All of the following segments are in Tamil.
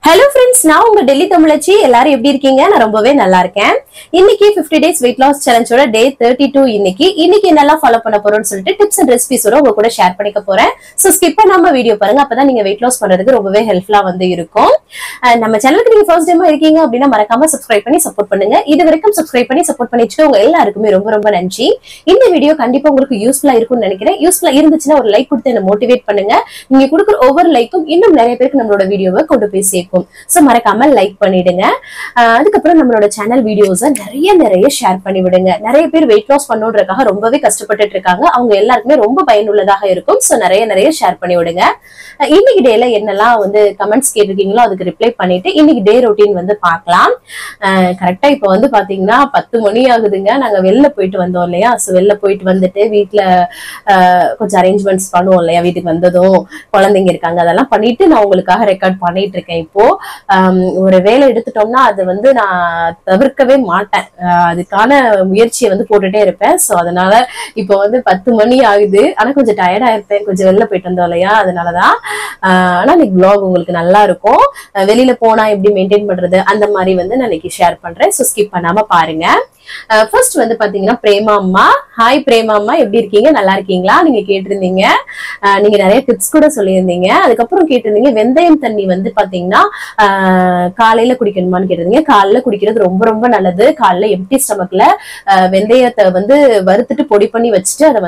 Hello friends, நான் உங்க டெல்லி தமிழச்சி. எல்லாரும் எப்படி இருக்கீங்க? நான் ரொம்பவே நல்லா இருக்கேன். இன்னைக்கு 50 days weight loss challenge ஓட day 32. இன்னைக்கு என்னெல்லாம் ஃபாலோ பண்ண போறோம்னு சொல்லிட்டு டிப்ஸ் அண்ட் ரெசிபிஸோட உங்க கூட ஷேர் பண்ணிக்க போறேன். சோ ஸ்கிப் பண்ணாம வீடியோ பாருங்க. அப்பதான் நீங்க weight loss பண்றதுக்கு ரொம்பவே ஹெல்ப்ஃபுல்லா இருக்கும். நம்ம சேனலுக்கு நீங்க ஃபர்ஸ்ட் டைமா இருக்கீங்க அப்படின்னா மறக்காம சப்ஸ்கிரைப் பண்ணி சப்போர்ட் பண்ணுங்க. இது வரைக்கும் சப்ஸ்கிரைப் பண்ணி சப்போர்ட் பண்ணி வச்சுட்டு உங்க எல்லாருக்குமே ரொம்ப நன்றி. இந்த வீடியோ கண்டிப்பா உங்களுக்கு யூஸ்ஃபுல்லா இருக்கும்னு நினைக்கிறேன். யூஸ்ஃபுல்லா இருந்துச்சுன்னா ஒரு லைக் கொடுத்து என்ன மோட்டிவேட் பண்ணுங்க. நீங்க கொடுக்குற ஒவ்வொரு லைக்கும் இன்னும் நிறைய பேருக்கு நம்மளோட வீடியோவை கொண்டு போய் சேர்க்கும். சோ மறக்காம லைக் பண்ணிடுங்க. அதுக்கப்புறம் நம்மளோட சேனல் வீடியோஸை நிறைய ஷேர் பண்ணி விடுங்க. நிறைய பேர் வெயிட் லாஸ் பண்ணணுன்றதுக்காக ரொம்பவே கஷ்டப்பட்டுட்டு இருக்காங்க. அவங்க எல்லாருக்குமே ரொம்ப பயனுள்ளதாக இருக்கும். சோ நிறைய ஷேர் பண்ணி விடுங்க. இன்னைக்கு டேல என்னெல்லாம் கமெண்ட்ஸ் கேட்டிருக்கீங்களோ அதுக்கு ரிப்ளை பண்ணிட்டு இன்னைக்கு டே ரொட்டீன் பார்க்கலாம். கரெக்டா இப்ப பாத்தீங்கன்னா 10 மணி ஆகுதுங்க. நாங்க வெளில போயிட்டு வந்தோம் இல்லையா? சோ வெளில போயிட்டு வந்துட்டு வீட்டுல கொஞ்சம் அரேஞ்ச்மெண்ட்ஸ் பண்ணுவோம் இல்லையா? வீட்டுக்கு வந்ததும் குழந்தைங்க இருக்காங்க, அதெல்லாம் பண்ணிட்டு நான் உங்களுக்காக ரெக்கார்ட் பண்ணிட்டு இருக்கேன். இப்போ ஒரு வேலை எடுத்துட்டோம்னா அது நான் தவிர்க்கவே மாட்டேன். அதுக்கான முயற்சியை போட்டுட்டே இருப்பேன். சோ அதனால இப்போ 10 மணி ஆகுது. ஆனா கொஞ்சம் டயர்டா இருப்பேன், கொஞ்சம் வெளில போயிட்டு வந்தோம் இல்லையா? அதனாலதான். ஆனா இன்னைக்கு vlog உங்களுக்கு நல்லா இருக்கும். வெளியில போனா எப்படி மெயின்டைன் பண்றது அந்த மாதிரி நான் இன்னைக்கு ஷேர் பண்றேன். சோ ஸ்கிப் பண்ணாம பாருங்க. ஃபர்ஸ்ட் பாத்தீங்கன்னா பிரேமா அம்மா. ஹாய் பிரேமா அம்மா, எப்படி இருக்கீங்க? நல்லா இருக்கீங்களா? நீங்க கேட்டிருந்தீங்க. நீங்க நிறைய டிப்ஸ் கூட சொல்லியிருந்தீங்க. அதுக்கப்புறம் கேட்டிருந்தீங்க வெந்தயம் தண்ணி பாத்தீங்கன்னா காலையில குடிக்கணுமான்னு கேட்டிருந்தீங்க. காலையில குடிக்கிறது ரொம்ப நல்லது. காலையில எம்டி ஸ்டமக்ல வெந்தயத்தை வறுத்துட்டு பொடி பண்ணி வச்சுட்டு அதை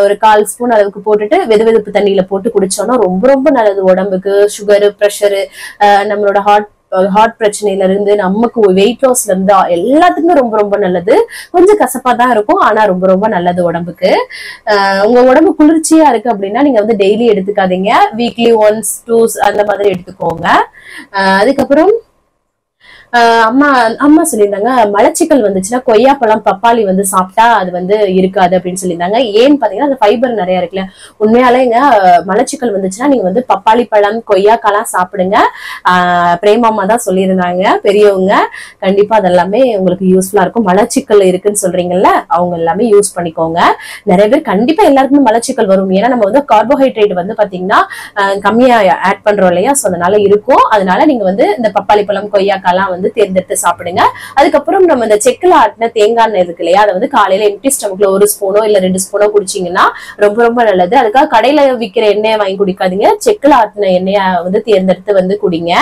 ஒரு 1/4 ஸ்பூன் அளவுக்கு போட்டுட்டு வெதுவெதுப்பு தண்ணியில போட்டு குடிச்சோம்னா ரொம்ப நல்லது உடம்புக்கு. சுகரு, பிரஷரு, நம்மளோட ஹார்ட் பிரச்சனையில இருந்து நமக்கு வெயிட் லாஸ்ல இருந்து எல்லாத்துக்குமே ரொம்ப நல்லது. கொஞ்சம் கசப்பா தான் இருக்கும், ஆனா ரொம்ப நல்லது உடம்புக்கு. உங்க உடம்பு குளிர்ச்சியா இருக்கு அப்படின்னா நீங்க டெய்லி எடுத்துக்காதீங்க. வீக்லி ஒன்ஸ் 2 அந்த மாதிரி எடுத்துக்கோங்க. அதுக்கப்புறம் அம்மா சொல்லியிருந்தாங்க மலச்சிக்கல் வந்துச்சுன்னா கொய்யாப்பழம், பப்பாளி சாப்பிட்டா அது இருக்காது அப்படின்னு சொல்லியிருந்தாங்க. ஏன்னு பாத்தீங்கன்னா அது ஃபைபர் நிறைய இருக்குல்ல. உண்மையாலேங்க மலச்சிக்கல் வந்துச்சுன்னா நீங்க பப்பாளி பழம், கொய்யாக்காலாம் சாப்பிடுங்க. பிரேமாமா தான் சொல்லியிருந்தாங்க, பெரியவங்க. கண்டிப்பா அதெல்லாமே உங்களுக்கு யூஸ்ஃபுல்லா இருக்கும். மலச்சிக்கல் இருக்குன்னு சொல்றீங்கல்ல, அவங்க எல்லாமே யூஸ் பண்ணிக்கோங்க. நிறைய பேர் கண்டிப்பா எல்லாருக்குமே மலச்சிக்கல் வரும். ஏன்னா நம்ம கார்போஹைட்ரேட் பாத்தீங்கன்னா கம்மியா ஆட் பண்றோம் இல்லையா? சோ அதனால இருக்கும். அதனால நீங்க இந்த பப்பாளி பழம், கொய்யாக்காலாம் தேர்ந்தெடுத்து சாப்பிடுங்க. அதுக்கப்புறம் நம்ம இந்த செக்குல ஆட்டின தேங்காய் எண்ணெய் இருக்கு இல்லையா? அதை காலையில எம்டி ஸ்டமக்ல 1 ஸ்பூனோ இல்ல 2 ஸ்பூனோ குடிச்சீங்கன்னா ரொம்ப நல்லது. அதுக்காக கடையில விற்கிற எண்ணெயை வாங்கி குடிக்காதீங்க. செக்குல ஆட்டின எண்ணெயை தேர்ந்தெடுத்து குடிங்க.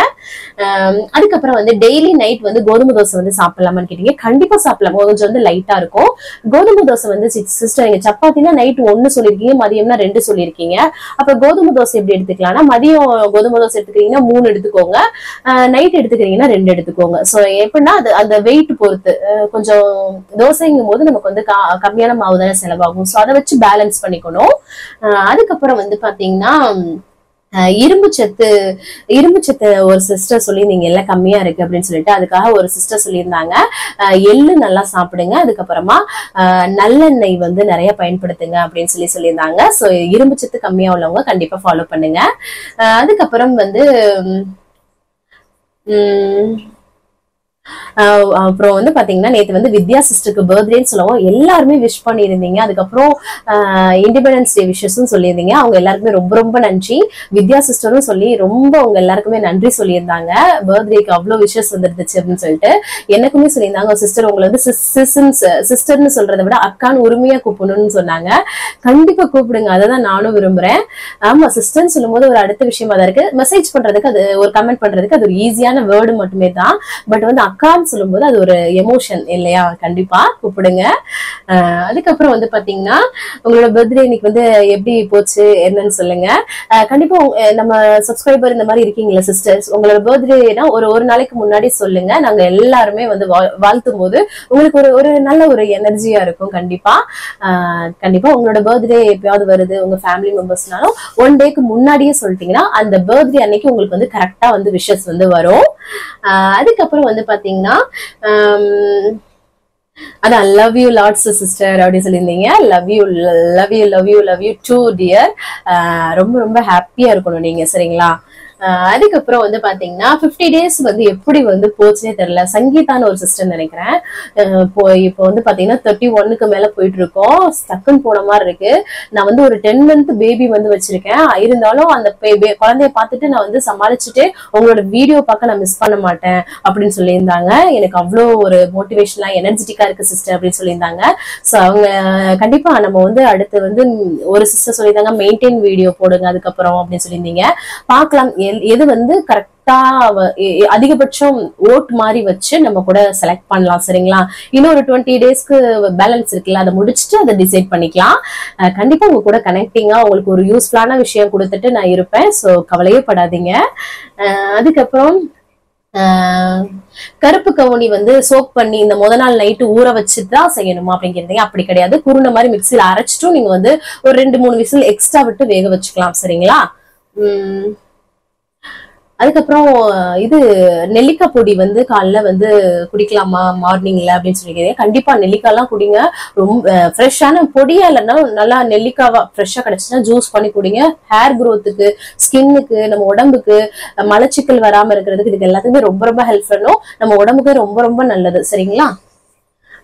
அதுக்கப்புறம் டெய்லி நைட் கோதுமை தோசை சாப்பிடலாமான்னு கேட்டீங்க. கண்டிப்பா சாப்பிடலாம். கொஞ்சம் லைட்டா இருக்கும். கோதுமை தோசை சிஸ்டர் நீங்க சப்பாத்தினா நைட் 1 சொல்லிருக்கீங்க, மதியம்னா 2 சொல்லிருக்கீங்க. அப்ப கோதுமை தோசை எப்படி எடுத்துக்கலாம்னா மதியம் கோதுமை தோசை எடுத்துக்கிறீங்கன்னா 3 எடுத்துக்கோங்க, நைட் எடுத்துக்கிறீங்கன்னா 2 எடுத்துக்கோங்க. சோ எப்படின்னா அந்த வெயிட் பொறுத்து கொஞ்சம் தோசைங்கும் போது நமக்கு கம்மியான மாவு தானே செலவாகும். சோ அதை வச்சு பேலன்ஸ் பண்ணிக்கணும். அதுக்கப்புறம் பாத்தீங்கன்னா இரும்பு சத்து ஒரு சிஸ்டர் சொல்லி நீங்க எல்லாம் கம்மியா இருக்கு அப்படின்னு சொல்லிட்டு அதுக்காக ஒரு சிஸ்டர் சொல்லியிருந்தாங்க எள்ளு நல்லா சாப்பிடுங்க. அதுக்கப்புறமா நல்லெண்ணெய் நிறைய பயன்படுத்துங்க அப்படின்னு சொல்லியிருந்தாங்க. சோ இரும்பு சத்து கம்மியா உள்ளவங்க கண்டிப்பா ஃபாலோ பண்ணுங்க. அதுக்கப்புறம் அப்புறம் பாத்தீங்கன்னா நேத்து வித்யா சிஸ்டருக்கு பர்த்டேன்னு சொல்லவும் எல்லாருமே விஷ் பண்ணியிருந்தீங்க. அதுக்கப்புறம் இண்டிபெண்டன்ஸ் டே விஷஸும் சொல்லியிருந்தீங்க. அவங்க எல்லாருக்குமே ரொம்ப நன்றி. வித்யா சிஸ்டரும் சொல்லி ரொம்ப உங்க எல்லாருக்குமே நன்றி சொல்லியிருந்தாங்க. பர்த்டேக்கு அவ்வளவு விஷஸ் வந்துருந்துச்சு அப்படின்னு சொல்லிட்டு எனக்குமே சொல்லியிருந்தாங்க. சிஸ்டர் உங்களை சிஸ்டர்னு சொல்றதை விட அக்கான்னு உரிமையா கூப்பிடணும்னு சொன்னாங்க. கண்டிப்பா கூப்பிடுங்க, அதான் நானும் விரும்புறேன். ஆமா, சிஸ்டர்ன்னு சொல்லும் போது ஒரு அடுத்த விஷயமா தான் இருக்கு. மெசேஜ் பண்றதுக்கு அது ஒரு கமெண்ட் பண்றதுக்கு அது ஒரு ஈஸியான வேர்டு மட்டுமே தான். பட் அக்கான்னு சொல்லும் போது அது ஒரு எமோஷன் இல்லையா? கண்டிப்பா கூப்பிடுங்க. அதுக்கப்புறம் பாத்தீங்கன்னா உங்களோட பர்த்டே இன்னைக்கு எப்படி போச்சு என்னன்னு சொல்லுங்க. கண்டிப்பா நம்ம சப்ஸ்கிரைபர் இந்த மாதிரி இருக்கீங்களா சிஸ்டர்ஸ், உங்களோட பர்த்டேனா ஒரு நாளைக்கு முன்னாடி சொல்லுங்க. நாங்க எல்லாருமே வாழ்த்தும் போது உங்களுக்கு ஒரு நல்ல ஒரு எனர்ஜியா இருக்கும். கண்டிப்பா உங்களோட பர்த்டே எப்பயாவது வருது உங்க ஃபேமிலி மெம்பர்ஸ்னாலும் 1 டேக்கு முன்னாடியே சொல்லிட்டீங்கன்னா அந்த பர்த்டே அன்னைக்கு உங்களுக்கு கரெக்டா விஷஸ் வரும். அதுக்கப்புறம் பாத்தீங்கன்னா அதான் லவ் யூ லாட்ஸ் சிஸ்டர் அப்படி சொல்லியிருந்தீங்க. Love you too dear. ரொம்ப ஹாப்பியா இருக்கணும் நீங்க, சரிங்களா? அதுக்கப்புறம் வந்து பாத்தீங்கன்னா 50 days வந்து எப்படி வந்து போச்சுனே தெரியல. சங்கீதான்னு ஒரு சிஸ்டர் நினைக்கிறேன். இப்போ வந்து பாத்தீங்கன்னா 31க்கு மேல போயிட்டு இருக்கோம். டக்குன்னு போன மாதிரி இருக்கு. நான் வந்து ஒரு 10 month பேபி வந்து வச்சிருக்கேன். இருந்தாலும் அந்த குழந்தைய பார்த்துட்டு நான் வந்து சமாளிச்சுட்டு உங்களோட வீடியோ பார்க்க நான் மிஸ் பண்ண மாட்டேன் அப்படின்னு சொல்லியிருந்தாங்க. எனக்கு அவ்வளோ ஒரு மோட்டிவேஷனலா எனர்ஜெட்டிக்கா இருக்கு சிஸ்டர் அப்படின்னு சொல்லியிருந்தாங்க. சோ அவங்க கண்டிப்பா நம்ம வந்து அடுத்து வந்து ஒரு சிஸ்டர் சொல்லியிருந்தாங்க மெயின்டைன் வீடியோ போடுங்க அதுக்கப்புறம் அப்படின்னு சொல்லியிருந்தீங்க. பார்க்கலாம் எது வந்து கரெக்டா அதிகபட்சம் ஓட் மாதிரி வச்சு நம்ம கூட செலக்ட் பண்ணலாம். சரிங்களா? இன்னொரு 20 daysக்கு பேலன்ஸ் இருக்குல்ல, அதை முடிச்சுட்டு அதை டிசைட் பண்ணிக்கலாம். கண்டிப்பா உங்க கூட கனெக்டிங்கா உங்களுக்கு ஒரு யூஸ்ஃபுல்லான விஷயம் கொடுத்துட்டு நான் இருப்பேன். சோ கவலையே படாதீங்க. அதுக்கப்புறம் கருப்பு கவுனி வந்து சோக் பண்ணி இந்த முத நாள் நைட்டு ஊற வச்சுதான் செய்யணுமா அப்படிங்கிறீங்க. அப்படி கிடையாது. குருணை மாதிரி மிக்சியில அரைச்சிட்டும் நீங்க வந்து ஒரு 2-3 விசில் எக்ஸ்ட்ரா விட்டு வேக வச்சுக்கலாம். சரிங்களா? அதுக்கப்புறம் இது நெல்லிக்காய் பொடி வந்து காலைல வந்து குடிக்கலாமா மார்னிங்ல அப்படின்னு சொல்லிக்கிறேன். கண்டிப்பா நெல்லிக்காய் எல்லாம் குடிங்க. ரொம்ப ஃப்ரெஷ்ஷான பொடியா இல்லைன்னா நல்லா நெல்லிக்காவா ஃப்ரெஷ்ஷா கிடைச்சுன்னா ஜூஸ் பண்ணி குடிங்க. ஹேர் க்ரோத்துக்கு, ஸ்கின்னுக்கு, நம்ம உடம்புக்கு மலச்சிக்கல் வராம இருக்கிறதுக்கு இதுக்கு எல்லாத்துக்குமே ரொம்ப ரொம்ப ஹெல்ப் பண்ணும். நம்ம உடம்புக்கு ரொம்ப ரொம்ப நல்லது. சரிங்களா?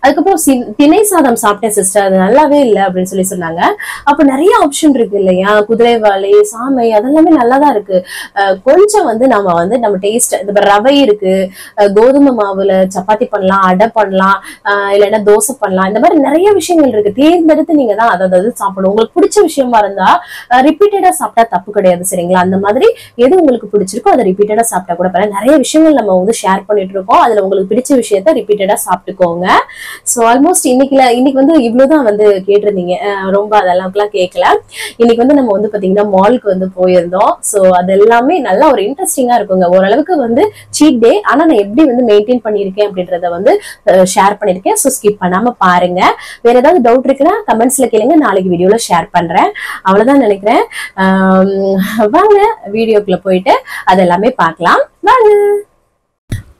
அதுக்கப்புறம் திணை சாதம் சாப்பிட்டேன் சிஸ்டர், அது நல்லாவே இல்லை அப்படின்னு சொல்லி சொன்னாங்க. அப்ப நிறைய ஆப்ஷன் இருக்கு இல்லையா? குதிரைவாளி, சாமை, அதெல்லாமே நல்லாதான் இருக்கு. கொஞ்சம் வந்து நம்ம டேஸ்ட், இந்த ரவை இருக்கு, கோதுமை மாவுல சப்பாத்தி பண்ணலாம், அடை பண்ணலாம், இல்லைன்னா தோசை பண்ணலாம். இந்த மாதிரி நிறைய விஷயங்கள் இருக்கு. தேர்ந்தெடுத்து நீங்க தான் அதாவது சாப்பிடணும். உங்களுக்கு பிடிச்ச விஷயமா இருந்தா ரிப்பீட்டடா சாப்பிட்டா தப்பு கிடையாது. சரிங்களா? அந்த மாதிரி எது உங்களுக்கு பிடிச்சிருக்கோ அதை ரிப்பீட்டடா சாப்பிட்டா கூட பரவாயில்ல. நிறைய விஷயங்கள் நம்ம வந்து ஷேர் பண்ணிட்டு இருக்கோம். அதுல உங்களுக்கு பிடிச்ச விஷயத்த ரிப்பீட்டடா சாப்பிட்டுக்கோங்க. சோ ஆல்மோஸ்ட் இன்னைக்கு வந்து இவ்வளவுதான் வந்து கேட்டிருந்தீங்க. ரொம்ப அதெல்லாம் கேட்கல. இன்னைக்கு வந்து நம்ம வந்து பாத்தீங்கன்னா மாலுக்கு வந்து போயிருந்தோம். சோ அது எல்லாமே நல்லா ஒரு இன்ட்ரெஸ்டிங்கா இருக்குங்க. ஓரளவுக்கு வந்து சீட் டே, ஆனா நான் எப்படி வந்து மெயின்டைன் பண்ணிருக்கேன் அப்படின்றத வந்து ஷேர் பண்ணிருக்கேன். சோ ஸ்கிப் பண்ணாம பாருங்க. வேற ஏதாவது டவுட் இருக்குன்னா கமெண்ட்ஸ்ல கேளுங்க, நாளைக்கு வீடியோல ஷேர் பண்றேன். அவ்வளவுதான் நினைக்கிறேன். வாங்க வீடியோக்குள்ள போயிட்டு அதெல்லாமே பார்க்கலாம். வாங்க.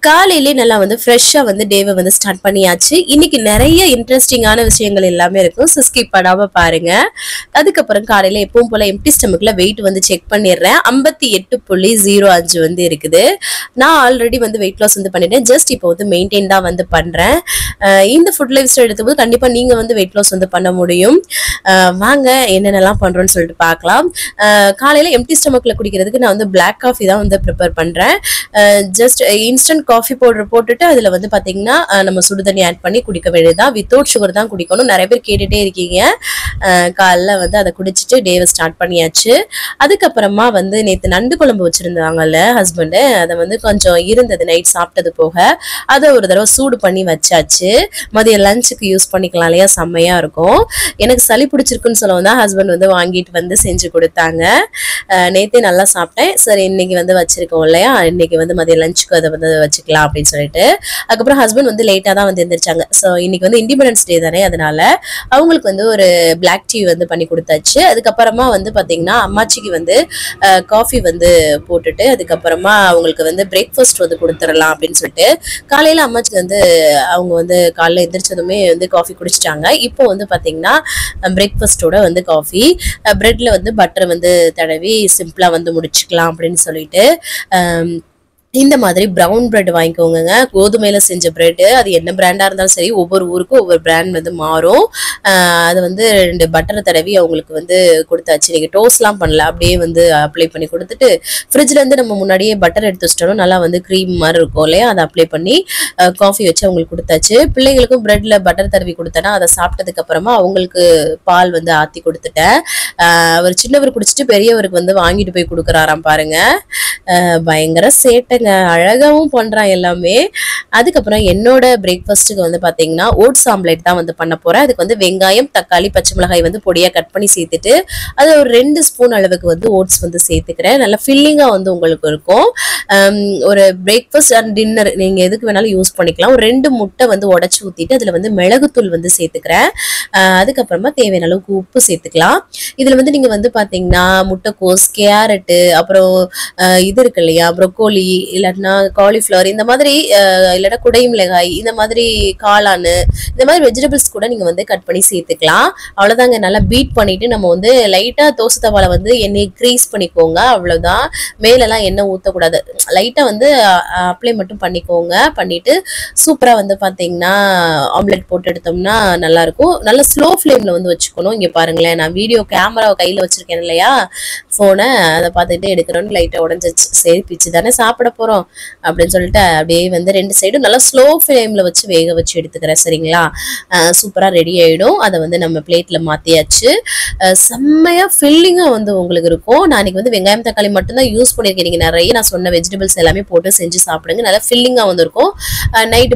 காலையிலே நல்லா வந்து ஃப்ரெஷ்ஷா வந்து டேவை வந்து ஸ்டார்ட் பண்ணியாச்சு. இன்னைக்கு நிறைய இன்ட்ரெஸ்டிங்கான விஷயங்கள் எல்லாமே இருக்கும். ஸோ ஸ்கிப் பண்ணாம பாருங்க. அதுக்கப்புறம் காலையில எப்பவும் போல எம்டி ஸ்டமக்ல வெயிட் வந்து செக் பண்ணிடுறேன். 58.05 வந்து இருக்குது. நான் ஆல்ரெடி வந்து வெயிட் லாஸ் வந்து பண்ணிட்டேன். ஜஸ்ட் இப்போ வந்து மெயின்டைன் தான் வந்து பண்றேன். இந்த ஃபுட் லைஃப் ஸ்டைல் எடுக்கும்போது கண்டிப்பா நீங்க வந்து வெயிட் லாஸ் வந்து பண்ண முடியும். வாங்க என்னென்னலாம் பண்றோம்னு சொல்லிட்டு பார்க்கலாம். காலையில எம்டி ஸ்டமக்ல குடிக்கிறதுக்கு நான் வந்து பிளாக் காஃபி தான் வந்து ப்ரிப்பேர் பண்றேன். ஜஸ்ட் இன்ஸ்டன்ட் காஃபி பவுடர் போட்டுட்டு அதுல வந்து பாத்தீங்கன்னா நம்ம சுடுதண்ணி ஆட் பண்ணி குடிக்க வேண்டியதுதான். வித்தவுட் சுகர் தான் குடிக்கணும். நிறைய பேர் கேட்டுட்டே இருக்கீங்க. காலைல வந்து அதை குடிச்சிட்டு டேவை ஸ்டார்ட் பண்ணியாச்சு. அதுக்கப்புறமா வந்து நேற்று நண்டு குழம்பு வச்சிருந்தாங்கல்ல ஹஸ்பண்ட், அதை வந்து கொஞ்சம் இருந்தது நைட் சாப்பிட்டது போக, அதை ஒரு தடவை சூடு பண்ணி வச்சாச்சு. மதியம் லஞ்சுக்கு யூஸ் பண்ணிக்கலாம் இல்லையா? செம்மையா இருக்கும். எனக்கு சளி பிடிச்சிருக்குன்னு சொல்லவும் தான் ஹஸ்பண்ட் வந்து வாங்கிட்டு வந்து செஞ்சு கொடுத்தாங்க. நேற்றே நல்லா சாப்பிட்டேன். சரி இன்னைக்கு வந்து வச்சிருக்கோம் இல்லையா, இன்னைக்கு வந்து மதியம் லஞ்சுக்கு அதை வந்து வச்சுக்கலாம் அப்படின்னு சொல்லிட்டு. அதுக்கப்புறம் ஹஸ்பண்ட் வந்து லேட்டா தான் வந்து எந்திரிச்சாங்க. ஸோ இன்னைக்கு வந்து இண்டிபெண்டன்ஸ் டே தானே, அதனால அவங்களுக்கு வந்து ஒரு பிளாக் டீ வந்து பண்ணி கொடுத்தாச்சு. அதுக்கப்புறமா வந்து பாத்தீங்கன்னா அம்மாச்சிக்கு வந்து காஃபி வந்து போட்டுட்டு அதுக்கப்புறமா அவங்களுக்கு வந்து பிரேக்ஃபாஸ்ட் வந்து கொடுத்துடலாம் அப்படின்னு சொல்லிட்டு காலையில அம்மாச்சிக்கு வந்து அவங்க வந்து காலைல எந்திரிச்சதுமே வந்து காஃபி குடிச்சிட்டாங்க. இப்போ வந்து பாத்தீங்கன்னா பிரேக்ஃபாஸ்டோட வந்து காஃபி, பிரெட்ல வந்து பட்டர் வந்து தடவி சிம்பிளா வந்து முடிச்சுக்கலாம் அப்படின்னு சொல்லிட்டு இந்த மாதிரி ப்ரௌன் பிரெட் வாங்கிக்கோங்க. கோதுமையில செஞ்ச பிரெட், அது என்ன பிராண்டா இருந்தாலும் சரி, ஒவ்வொரு ஊருக்கும் ஒவ்வொரு பிராண்ட் வந்து மாறும். அது வந்து 2 பட்டர் தடவி அவங்களுக்கு வந்து கொடுத்தாச்சு. நீங்க டோஸ்ட்லாம் பண்ணல, அப்படியே வந்து அப்ளை பண்ணி கொடுத்துட்டு ஃப்ரிட்ஜ்ல இருந்து நம்ம முன்னாடியே பட்டர் எடுத்து வச்சிட்டோம், நல்லா வந்து க்ரீம் மாதிரி இருக்கும் இல்லையா, அதை அப்ளை பண்ணி காஃபி வச்சு அவங்களுக்கு கொடுத்தாச்சு. பிள்ளைங்களுக்கும் பிரெட்ல பட்டர் தடவி கொடுத்தேன்னா அதை சாப்பிட்டதுக்கு அப்புறமா அவங்களுக்கு பால் வந்து ஆத்தி கொடுத்துட்டேன். அவர் சின்னவர் குடிச்சிட்டு பெரியவருக்கு வந்து வாங்கிட்டு போய் கொடுக்குறாராம் பாருங்க. பயங்கர சேட்டை, அழகாவும் பண்றான் எல்லாமே. அதுக்கப்புறம் என்னோட பிரேக்ஃபாஸ்ட்டுக்கு வந்து பாத்தீங்கன்னா ஓட்ஸ் ஆம்லேட் தான் வந்து பண்ண போறேன். அதுக்கு வந்து வெங்காயம், தக்காளி, பச்சை மிளகாய் வந்து பொடியா கட் பண்ணி சேர்த்துட்டு அது ஒரு 2 ஸ்பூன் அளவுக்கு வந்து ஓட்ஸ் வந்து சேர்த்துக்கிறேன். நல்லா ஃபில்லிங்கா வந்து உங்களுக்கு இருக்கும். ஒரு பிரேக்ஃபாஸ்ட் அண்ட் டின்னர் நீங்க எதுக்கு வேணாலும் யூஸ் பண்ணிக்கலாம். ஒரு 2 முட்டை வந்து உடைச்சு ஊத்திட்டு அதுல வந்து மிளகுத்தூள் வந்து சேர்த்துக்கிறேன். அதுக்கப்புறமா தேவையான அளவுக்கு உப்பு சேர்த்துக்கலாம். இதுல வந்து நீங்க வந்து பாத்தீங்கன்னா முட்டைக்கோஸ், கேரட்டு, அப்புறம் இது இருக்கு இல்லையா ப்ரொக்கோலி, இல்லாட்டினா காலிஃப்ளவர் இந்த மாதிரி இல்லாட்டா குடை மிளகாய் இந்த மாதிரி காளானு இந்த மாதிரி வெஜிடபிள்ஸ் கூட நீங்க வந்து கட் பண்ணி சேர்த்துக்கலாம். அவ்வளவுதாங்க. நல்லா பீட் பண்ணிட்டு நம்ம வந்து லைட்டா தோசை தவால வந்து எண்ணெய் கிரீஸ் பண்ணிக்கோங்க. அவ்வளவுதான். மேலெல்லாம் எண்ணெய் ஊற்றக்கூடாது. லைட்டா வந்து அப்ளை மட்டும் பண்ணிக்கோங்க. பண்ணிட்டு சூப்பரா வந்து பாத்தீங்கன்னா ஆம்லெட் போட்டு எடுத்தோம்னா நல்லா இருக்கும். நல்லா ஸ்லோ ஃப்ளேம்ல வந்து வச்சுக்கணும். இங்க பாருங்களேன், நான் வீடியோ கேமராவை கையில வச்சிருக்கேன் இல்லையா, போனை அதை பார்த்துட்டு எடுக்கிறோன்னு லைட்டா உடஞ்சிச்சு. சரி பிச்சு தானே சாப்பிட போறோம் அப்படின்னு சொல்லிட்டு அப்படியே வந்து 2 சைடும் நல்லா ஸ்லோ ஃப்ளேம்ல வச்சு வேக வச்சு எடுத்துக்கிறேன். சரிங்களா? சூப்பரா ரெடி ஆயிடும். அதை வந்து நம்ம பிளேட்ல மாத்தியாச்சு. செம்மையா ஃபில்லிங்கா வந்து உங்களுக்கு இருக்கும். நான் இன்னைக்கு வந்து வெங்காயம் தக்காளி மட்டும்தான் யூஸ் பண்ணிருக்கேன். நீங்க நிறைய நான் சொன்ன வெஜிடபிள்ஸ் எல்லாமே போட்டு செஞ்சு சாப்பிடுங்க. நல்லா ஃபில்லிங்கா வந்து இருக்கும். நைட்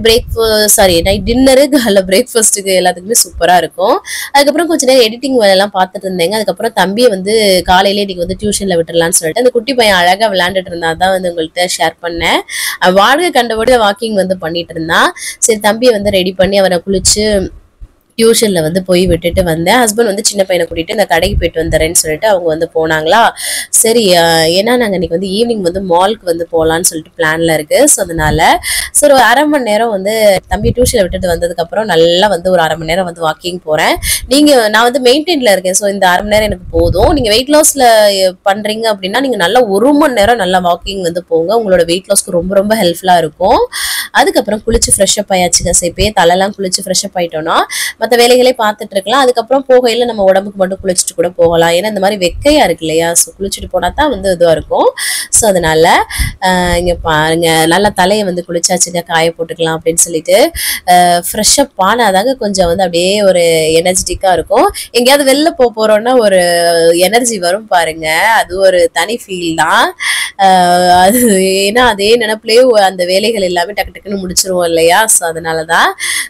நைட் டின்னருக்கு அல்ல பிரேக்ஃபாஸ்ட்டுக்கு எல்லாத்துக்குமே சூப்பரா இருக்கும். அதுக்கப்புறம் கொஞ்ச நேரம் எடிட்டிங் வேலையெல்லாம் பார்த்துட்டு இருந்தேங்க. அதுக்கப்புறம் தம்பியை வந்து காலையிலே இன்னைக்கு வந்து டியூஷன்ல விட்டுறலாம்னு சொல்லிட்டு அந்த குட்டி பையன் அழகா விளையாண்டுட்டு இருந்தா தான் வந்து உங்கள்கிட்ட ஷேர் பண்ணேன். வாழ்க்கை கண்டபடி வாக்கிங் வந்து பண்ணிட்டு இருந்தான். சரி தம்பியை வந்து ரெடி பண்ணி அவரை குளிச்சு டியூஷன்ல வந்து போய் விட்டுட்டு வந்தேன். ஹஸ்பண்ட் வந்து சின்ன பையனை கூட்டிட்டு இந்த கடைக்கு போயிட்டு வந்துடுறேன்னு சொல்லிட்டு அவங்க வந்து போனாங்களா. சரி ஏன்னா நாங்கள் இன்னைக்கு வந்து ஈவினிங் வந்து மால்க்கு வந்து போகலான்னு சொல்லிட்டு பிளான்ல இருக்கு. ஸோ அதனால சரி ஒரு அரை மணி நேரம் வந்து தம்பி டியூஷன்ல விட்டுட்டு வந்ததுக்கு அப்புறம் நல்லா வந்து ஒரு அரை மணி நேரம் வந்து வாக்கிங் போறேன். நான் வந்து மெயின்டைன்ல இருக்கேன். ஸோ இந்த அரை மணி நேரம் எனக்கு போதும். நீங்க வெயிட் லாஸ்ல பண்றீங்க அப்படின்னா நீங்க நல்லா 1 மணி நேரம் நல்லா வாக்கிங் வந்து போங்க. உங்களோட வெயிட் லாஸ்க்கு ரொம்ப ரொம்ப ஹெல்ப்ஃபுல்லா இருக்கும். அதுக்கப்புறம் குளிச்சு ஃப்ரெஷ் அப் ஆயாச்சுங்க. சேப்பே தலைலாம் குளிச்சு ஃப்ரெஷ் அப் ஆயிட்டோம்னா மற்ற வேலைகளே பார்த்துட்டு இருக்கலாம். அதுக்கப்புறம் போகையில நம்ம உடம்புக்கு மட்டும் குளிச்சுட்டு கூட போகலாம். ஏன்னா இந்த மாதிரி வெக்கையா இருக்கு இல்லையா, ஸோ குளிச்சுட்டு போனா தான் வந்து இதுவா இருக்கும். ஸோ அதனால இங்க பாருங்க நல்லா தலையை வந்து குளிச்சாச்சுங்க, காய போட்டுக்கலாம் அப்படின்னு சொல்லிட்டு ஃப்ரெஷ் அப் ஆனாதாங்க கொஞ்சம் வந்து அப்படியே ஒரு எனர்ஜெட்டிக்கா இருக்கும். எங்கேயாவது வெளில போறோம்னா ஒரு எனர்ஜி வரும் பாருங்க, அது ஒரு தனி ஃபீல் தான். அது ஏன்னா அதே நினைப்புலயே அந்த வேலைகள் எல்லாமே டக்கு டக்குன்னு முடிச்சிருவோம் இல்லையா. ஸோ அதனாலதான்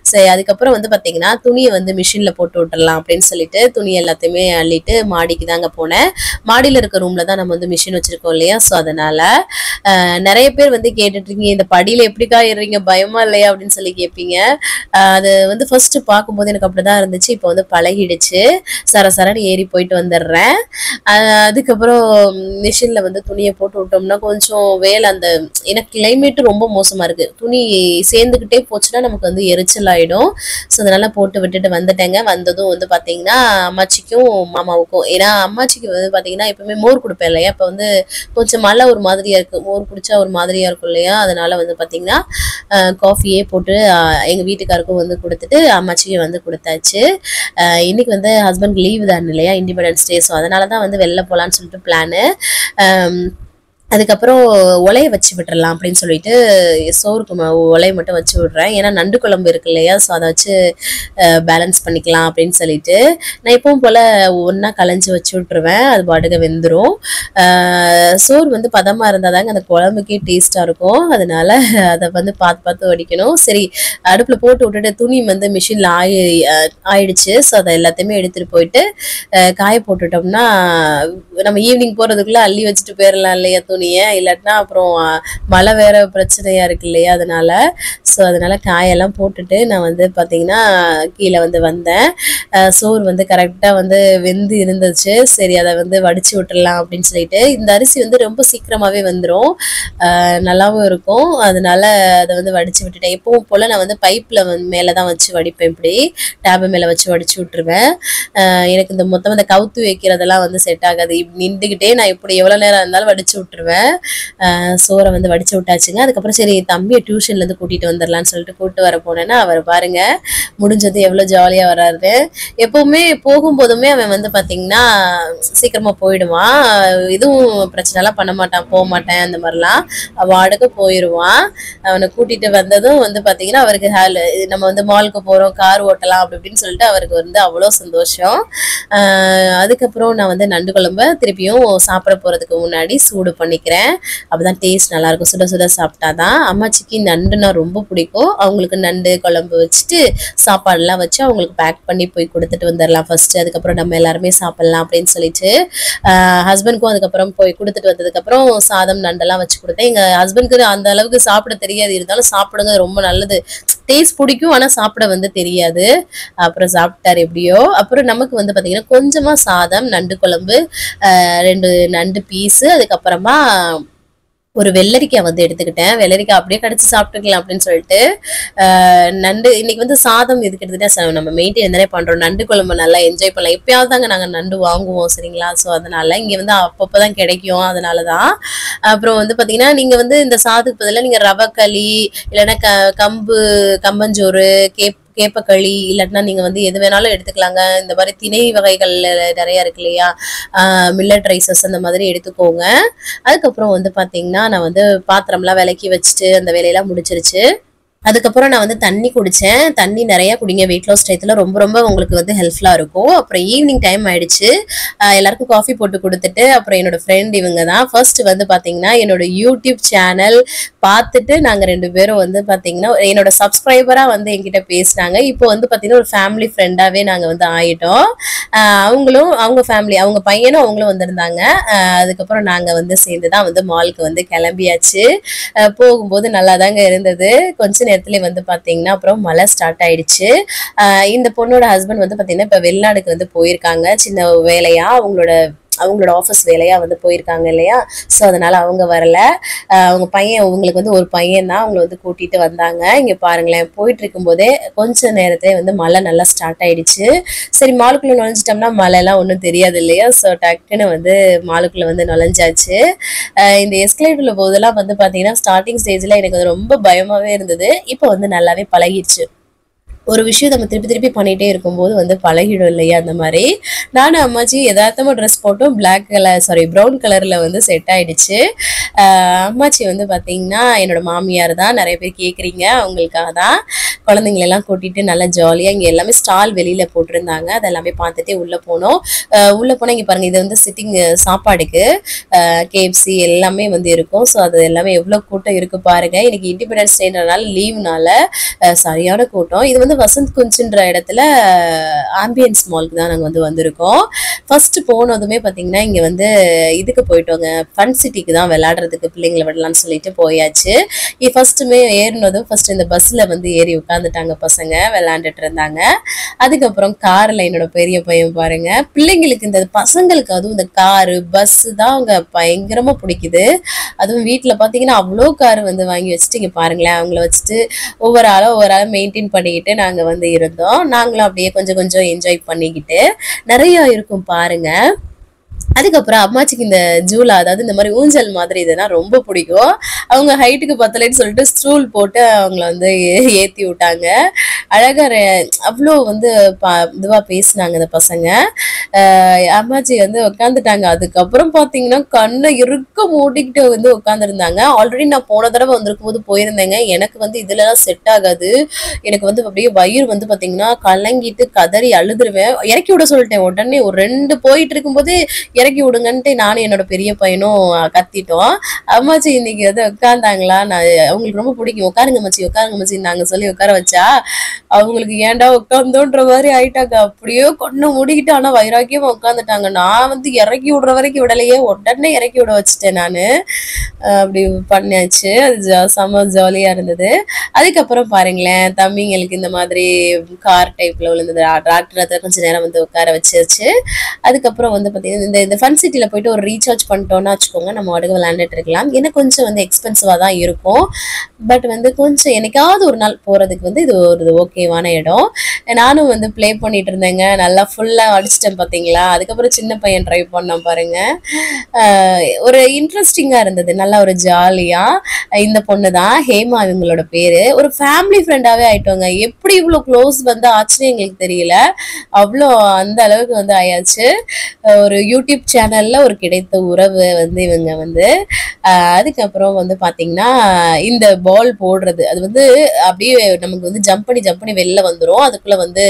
சரி. அதுக்கப்புறம் வந்து பாத்தீங்கன்னா துணியை வந்து மிஷின்ல போட்டு விட்டுறலாம் அப்படின்னு சொல்லிட்டு துணி எல்லாத்தையுமே அள்ளிட்டு மாடிக்கு தாங்க போனேன். மாடியில இருக்க ரூம்ல தான் நம்ம வந்து மிஷின் வச்சிருக்கோம் இல்லையா. ஸோ அதனால நிறைய பேர் வந்து கேட்டுட்டு இருக்கீங்க, இந்த படியில எப்படிக்கா ஏறுறீங்க, பயமா இல்லையா அப்படின்னு சொல்லி கேட்பீங்க. அது வந்து ஃபர்ஸ்ட் பார்க்கும்போது எனக்கு அப்படிதான் இருந்துச்சு. இப்போ வந்து பழகிடுச்சு. சரசரன்னு ஏறி போயிட்டு வந்துடுறேன். அதுக்கப்புறம் மிஷின்ல வந்து துணியை போட்டு விட்டோம்னா கொஞ்சம் வேலை அந்த எனக்கு கிளைமேட் ரொம்ப மோசமா இருக்கு. துணி சேர்ந்துக்கிட்டே போச்சுன்னா நமக்கு வந்து எரிச்சல் ஆயிடும். ஸோ அதனால போட்டு விட்டுட்டு வந்துட்டேங்க. வந்ததும் வந்து பாத்தீங்கன்னா அம்மாச்சிக்கும் மாமாவுக்கும், ஏன்னா அம்மாச்சிக்கு வந்து பாத்தீங்கன்னா எப்பவுமே மோர் கொடுப்பேன் இல்லையா. இப்போ வந்து கொஞ்சம் மழை ஒரு மாதிரியா இருக்கு, மோர் குடிச்சா ஒரு மாதிரியா இருக்கும் இல்லையா. அதனால வந்து பாத்தீங்கன்னா காஃபியே போட்டு எங்க வீட்டுக்காருக்கும் வந்து கொடுத்துட்டு அம்மாச்சிக்கு வந்து கொடுத்தாச்சு. இன்னைக்கு வந்து ஹஸ்பண்ட் லீவ் தான் இல்லையா, இண்டிபெண்டன்ஸ் டே. ஸோ அதனாலதான் வந்து வெளில போலான்னு சொல்லிட்டு பிளானு. அதுக்கப்புறம் உலைய வச்சு விட்டுறலாம் அப்படின்னு சொல்லிட்டு சோறுக்கு உலைய மட்டும் வச்சு விடுறேன். ஏன்னா நண்டு குழம்பு இருக்கு இல்லையா, ஸோ அதை வச்சு பேலன்ஸ் பண்ணிக்கலாம் அப்படின்னு சொல்லிட்டு நான் எப்பவும் போல ஒன்னா கலைஞ்சி வச்சு விட்டுருவேன். அது பாட்டுக்கு வெந்துடும். சோறு வந்து பதமா இருந்தாதாங்க அந்த குழம்புக்கே டேஸ்டா இருக்கும். அதனால அதை வந்து பார்த்து பார்த்து வடிக்கணும். சரி அடுப்புல போட்டு விட்டுட்டு துணி வந்து மிஷின்ல ஆயிடுச்சு. ஸோ அதை எல்லாத்தையுமே எடுத்துட்டு போயிட்டு காய போட்டுட்டோம்னா நம்ம ஈவினிங் போறதுக்குள்ள அள்ளி வச்சுட்டு போயிடலாம் இல்லையா துணியை. இல்லாட்டினா அப்புறம் மழை வேற பிரச்சனையா இருக்கு இல்லையா. அதனால காயெல்லாம் போட்டுட்டு நான் வந்து பாத்தீங்கன்னா கீழே வந்து வந்தேன். சோறு வந்து கரெக்டா வந்து வெந்து இருந்துச்சு. சரி அதை வந்து வடிச்சு விட்டுறலாம் அப்படின்னு சொல்லிட்டு, இந்த அரிசி வந்து ரொம்ப சீக்கிரமாவே வந்துடும், நல்லாவும் இருக்கும். அதனால அதை வந்து வடிச்சு விட்டுட்டேன். எப்பவும் போல நான் வந்து பைப்ல மேலதான் வச்சு வடிப்பேன். இப்படி டேப் மேல வச்சு வடிச்சு விட்டுருவேன். எனக்கு இந்த மொத்தம் இந்த கவுத்து வைக்கிறதெல்லாம் வந்து செட் ஆகாது. நின்றுகிட்டே நான் இப்படி எவ்வளவு நேரம் இருந்தாலும் வடிச்சு விட்டுருவேன். சோறை வந்து வடிச்சு விட்டாச்சுங்க. அதுக்கப்புறம் சரி தம்பியை டியூஷன்ல இருந்து கூட்டிட்டு வந்துடலான்னு சொல்லிட்டு கூப்பிட்டு வர போனேன்னா அவர் பாருங்க முடிஞ்சது எவ்வளவு ஜாலியா வர்றாரு. எப்பவுமே போகும்போதுமே அவன் வந்து பாத்தீங்கன்னா சீக்கிரமா போயிடுவான். இதுவும் பிரச்சனை எல்லாம் பண்ண மாட்டான், போக மாட்டேன் அந்த மாதிரிலாம். வாடகை போயிடுவான். அவனை கூட்டிட்டு வந்ததும் வந்து பாத்தீங்கன்னா அவருக்கு நம்ம வந்து மாலுக்கு போறோம், கார் ஓட்டலாம் அப்படி இப்படின்னு சொல்லிட்டு அவருக்கு வந்து அவ்வளோ சந்தோஷம். அதுக்கப்புறம் நான் வந்து நண்டு குழம்ப திருப்பியும் சாப்பிட போறதுக்கு முன்னாடி சூடு பண்ணிக்கிறேன். அப்பதான் டேஸ்ட் நல்லா இருக்கும். சுட சுட சாப்பிட்டாதான். அம்மாச்சிக்கு நண்டுனா ரொம்ப பிடிக்கும். அவங்களுக்கு நண்டு குழம்பு வச்சுட்டு சாப்பாடுலாம் வச்சு அவங்களுக்கு பேக் பண்ணி போய் கொடுத்துட்டு வந்துடலாம் ஃபர்ஸ்ட். அதுக்கப்புறம் நம்ம எல்லாருமே சாப்பிடலாம் அப்படின்னு சொல்லிட்டு ஹஸ்பண்ட்க்கும் அதுக்கப்புறம் போய் கொடுத்துட்டு வந்ததுக்கு அப்புறம் சாதம் நண்டெல்லாம் வச்சு கொடுத்தேன். எங்க ஹஸ்பண்ட்க்கு அந்த அளவுக்கு சாப்பிட தெரியாது, இருந்தாலும் சாப்பிடுங்க ரொம்ப நல்லது. டேஸ்ட் பிடிக்கும், ஆனா சாப்பிட வந்து தெரியாது. அப்புறம் சாப்பிட்டாரு எப்படியோ. அப்புறம் நமக்கு வந்து பாத்தீங்கன்னா கொஞ்சமா சாதம், நண்டு குழம்பு, 2 நண்டு பீஸு, அதுக்கப்புறமா ஒரு வெள்ளரிக்காய் வந்து எடுத்துக்கிட்டேன். வெள்ளரிக்காய் அப்படியே கடிச்சு சாப்பிட்டுக்கலாம் அப்படின்னு சொல்லிட்டு நண்டு இன்னைக்கு வந்து சாதம் இது கிட்டத்தட்ட நம்ம மெயின்டைன் தானே பண்றோம். நண்டு குழம்பு நல்லா என்ஜாய் பண்ணலாம். எப்பயாவது தாங்க நாங்க நண்டு வாங்குவோம் சரிங்களா. ஸோ அதனால இங்க வந்து அப்பப்பதான் கிடைக்கும். அதனாலதான் அப்புறம் வந்து பாத்தீங்கன்னா நீங்க வந்து இந்த சாதத்துக்கு பதிலாக நீங்க ரவை களி இல்லைன்னா கம்பஞ்சோறு கேப்பக்களி இல்லாட்டினா நீங்க வந்து எது வேணாலும் எடுத்துக்கலாங்க. இந்த மாதிரி திணை வகைகள் நிறைய இருக்கு இல்லையா, மில்லட் ரைசஸ் அந்த மாதிரி எடுத்துக்கோங்க. அதுக்கப்புறம் வந்து பாத்தீங்கன்னா நான் வந்து பாத்திரம்லாம் விளக்கி வச்சுட்டு அந்த வேலையெல்லாம் முடிச்சிருச்சு. அதுக்கப்புறம் நான் வந்து தண்ணி குடிச்சேன். தண்ணி நிறைய குடிங்க, வெயிட் லாஸ் டயத்துல ரொம்ப ரொம்ப உங்களுக்கு வந்து ஹெல்ப்ஃபுல்லா இருக்கும். அப்புறம் ஈவினிங் டைம் ஆயிடுச்சு. எல்லாருக்கும் காஃபி போட்டு கொடுத்துட்டு அப்புறம் என்னோட ஃப்ரெண்ட் இவங்க தான் ஃபர்ஸ்ட் வந்து பாத்தீங்கன்னா என்னோட யூடியூப் சேனல் பார்த்துட்டு நாங்க 2 பேரும் வந்து பாத்தீங்கன்னா என்னோட சப்ஸ்கிரைபரா வந்து என்கிட்ட பேசினாங்க. இப்போ வந்து பாத்தீங்கன்னா ஒரு ஃபேமிலி ஃப்ரெண்டாவே நாங்க வந்து ஆயிட்டோம். அவங்களும் அவங்க ஃபேமிலி அவங்க பையனும் அவங்களும் வந்திருந்தாங்க. அதுக்கப்புறம் நாங்க வந்து சேர்ந்துதான் வந்து மாலுக்கு வந்து கிளம்பியாச்சு. போகும்போது நல்லா தாங்க இருந்தது. கொஞ்ச நேரத்துல வந்து பாத்தீங்கன்னா அப்புறம் மழை ஸ்டார்ட் ஆயிடுச்சு. இந்த பொண்ணோட ஹஸ்பண்ட் வந்து பாத்தீங்கன்னா இப்ப வெளிநாடுக்கு வந்து போயிருக்காங்க. சின்ன வேலையா அவங்களோட ஆஃபீஸ் வேலையா வந்து போயிருக்காங்க இல்லையா. ஸோ அதனால அவங்க வரல. அவங்க பையன் அவங்களுக்கு வந்து ஒரு பையன் தான் அவங்களை வந்து கூட்டிட்டு வந்தாங்க. இங்க பாருங்களேன், போயிட்டு இருக்கும் போதே கொஞ்ச நேரத்துல வந்து மழை நல்லா ஸ்டார்ட் ஆயிடுச்சு. சரி மாலுக்குள்ள நுழைஞ்சிட்டோம்னா மழை எல்லாம் ஒன்றும் தெரியாது இல்லையா. ஸோ டக்குன்னு வந்து மாலுக்குள்ள வந்து நுழைஞ்சாச்சு. இந்த எஸ்கலேட்டர்ல போதெல்லாம் வந்து பாத்தீங்கன்னா ஸ்டார்டிங் ஸ்டேஜ்ல எனக்கு வந்து ரொம்ப பயமாவே இருந்தது. இப்போ வந்து நல்லாவே பழகிடுச்சு. ஒரு விஷயம் நம்ம திருப்பி பண்ணிட்டே இருக்கும்போது வந்து பழகிடும் இல்லையா. அந்த மாதிரி நானும் அம்மாச்சி யதார்த்தமா ட்ரெஸ் போட்டும் ப்ரௌன் கலர்ல வந்து செட் ஆயிடுச்சு. அம்மாச்சி வந்து பாத்தீங்கன்னா என்னோட மாமியார் தான். நிறைய பேர் கேக்குறீங்க, அவங்களுக்காக தான். குழந்தைங்களெல்லாம் கூட்டிட்டு நல்லா ஜாலியா இங்க எல்லாமே ஸ்டால் வெளியில போட்டிருந்தாங்க. அதெல்லாமே பார்த்துட்டே உள்ள போனோம். உள்ள போனா இங்க பாருங்க, இது வந்து சிட்டிங் சாப்பாடுக்கு KFC எல்லாமே வந்து இருக்கும். ஸோ அது எல்லாமே எவ்வளவு கூட்டம் இருக்கு பாருங்க. இன்னைக்கு இண்டிபெண்டன்ஸ் டேனால லீவ்னால சரியான கூட்டம். இது வந்து வசந்த் குஞ்சுன்ற இடத்துல ஆம்பியன்ஸ் மால்க்கு தான் நாங்க வந்து வந்திருக்கோம். ஃபர்ஸ்ட் போனதுமே பாத்தீங்கன்னா இங்க வந்து இதுக்கு போயிட்டோங்க, ஃபன் சிட்டிக்கு தான் விளையாடுறதுக்கு பிள்ளைங்களை விடலாம்னு சொல்லிட்டு போயாச்சு. ஃபர்ஸ்ட்டுமே ஏறினதும் ஃபர்ஸ்ட் இந்த பஸ்ல வந்து ஏறி உட்காந்துட்டாங்க பசங்க, விளையாண்டுட்டு இருந்தாங்க. அதுக்கப்புறம் கார்ல என்னோட பெரிய பையன் பாருங்க, பிள்ளைங்களுக்கு இந்த பசங்களுக்கு அதுவும் இந்த காரு பஸ் தான் அவங்க பயங்கரமா பிடிக்குது. அதுவும் வீட்டுல பாத்தீங்கன்னா அவ்வளோ கார் வந்து வாங்கி வச்சுட்டு இங்க பாருங்களேன், அவங்கள வச்சுட்டு ஒவ்வொரு ஆளும் மெயின்டைன் பண்ணிக்கிட்டு நாங்க வந்து இருந்தோம். நாங்களும் அப்படியே கொஞ்சம் கொஞ்சம் என்ஜாய் பண்ணிக்கிட்டு நிறைய இருக்கும் பாருங்க. அதுக்கப்புறம் அம்மாச்சிக்கு இந்த ஜூலா, அதாவது இந்த மாதிரி ஊஞ்சல் மாதிரி இதெல்லாம் ரொம்ப பிடிக்கும். அவங்க ஹைட்டுக்கு பத்தலைன்னு சொல்லிட்டு ஸ்டூல் போட்டு அவங்கள வந்து ஏத்தி விட்டாங்க. அழகா அவ்வளோ வந்து இதுவா பேசினாங்க இந்த பசங்க. அம்மாச்சி வந்து உட்காந்துட்டாங்க. அதுக்கப்புறம் பாத்தீங்கன்னா கண்ணை இருக்க மூடிக்கிட்டு வந்து உட்காந்துருந்தாங்க. ஆல்ரெடி நான் போன தடவை வந்திருக்கும் போது போயிருந்தேங்க. எனக்கு வந்து இதுல எல்லாம் செட் ஆகாது. எனக்கு வந்து அப்படியே வயிறு வந்து பாத்தீங்கன்னா கலங்கிட்டு கதறி அழுதுருவேன். இறக்கி விட சொல்லிட்டேன் உடனே. ஒரு 2 போயிட்டு இருக்கும்போது இறக்கி விடுங்கன்ட்டு நானும் என்னோட பெரிய பையனும் கத்திட்டோம். அம்மாச்சி இன்னைக்கு வந்து உட்காந்தாங்களா, நான் அவங்களுக்கு ரொம்ப பிடிக்கும். உட்காருங்க மச்சி நாங்க சொல்லி உட்கார வச்சா அவங்களுக்கு ஏன்டா உட்காந்தோன்ற மாதிரி ஆயிட்டாங்க. அப்படியே கொண்டு முடிக்கிட்டு ஆனா வைராக்கியமா உட்காந்துட்டாங்க. நான் வந்து இறக்கி விடுற வரைக்கும் விடலையே, உடனே இறக்கி விட வச்சுட்டேன் நானு. அப்படி பண்ணியாச்சு. அது செம ஜாலியா இருந்தது. அதுக்கப்புறம் பாருங்களேன், தம்பிங்களுக்கு இந்த மாதிரி கார் டைப்ல விழுந்தது டிராக்டர் கொஞ்ச நேரம் வந்து உட்கார வச்சிருச்சு. அதுக்கப்புறம் வந்து பாத்தீங்கன்னா இந்த ஃபன் சிட்டில போயிட்டு ஒரு ரீசார்ஜ் பண்ணிட்டோம்னா வச்சுக்கோங்க, நம்ம வாடகை விளையாண்டுட்டு இருக்கலாம். ஏன்னா கொஞ்சம் வந்து எக்ஸ்பென்சிவா தான் இருக்கும். பட் வந்து கொஞ்சம் என்னைக்காவது ஒரு நாள் போறதுக்கு வந்து இது ஒரு ஓகேவான இடம். நானும் வந்து பிளே பண்ணிட்டு இருந்தேங்க. நல்லா ஃபுல்லா அடிச்சிட்டேன் பாத்தீங்களா. அதுக்கப்புறம் சின்ன பையன் ட்ரை பண்ண பாருங்க. ஒரு இன்ட்ரெஸ்டிங்கா இருந்தது, நல்லா ஒரு ஜாலியா. இந்த பொண்ணு தான் ஹேமா, இவங்களோட பேரு. ஒரு ஃபேமிலி ஃப்ரெண்டாவே ஆயிட்டோங்க. எப்படி இவ்வளவு க்ளோஸ் வந்து ஆச்சுன்னு எங்களுக்கு தெரியல. அவ்வளோ அந்த அளவுக்கு வந்து ஆயாச்சு. ஒரு யூடியூப் சேனல்ல ஒரு கிடைத்த உறவு வந்து இவங்க வந்து. அதுக்கப்புறம் வந்து பாத்தீங்கன்னா இந்த பால் போடுறது, அது வந்து அப்படியே நமக்கு வந்து ஜம்ப் பண்ணி வெளில வந்துரும். அதுக்குள்ள வந்து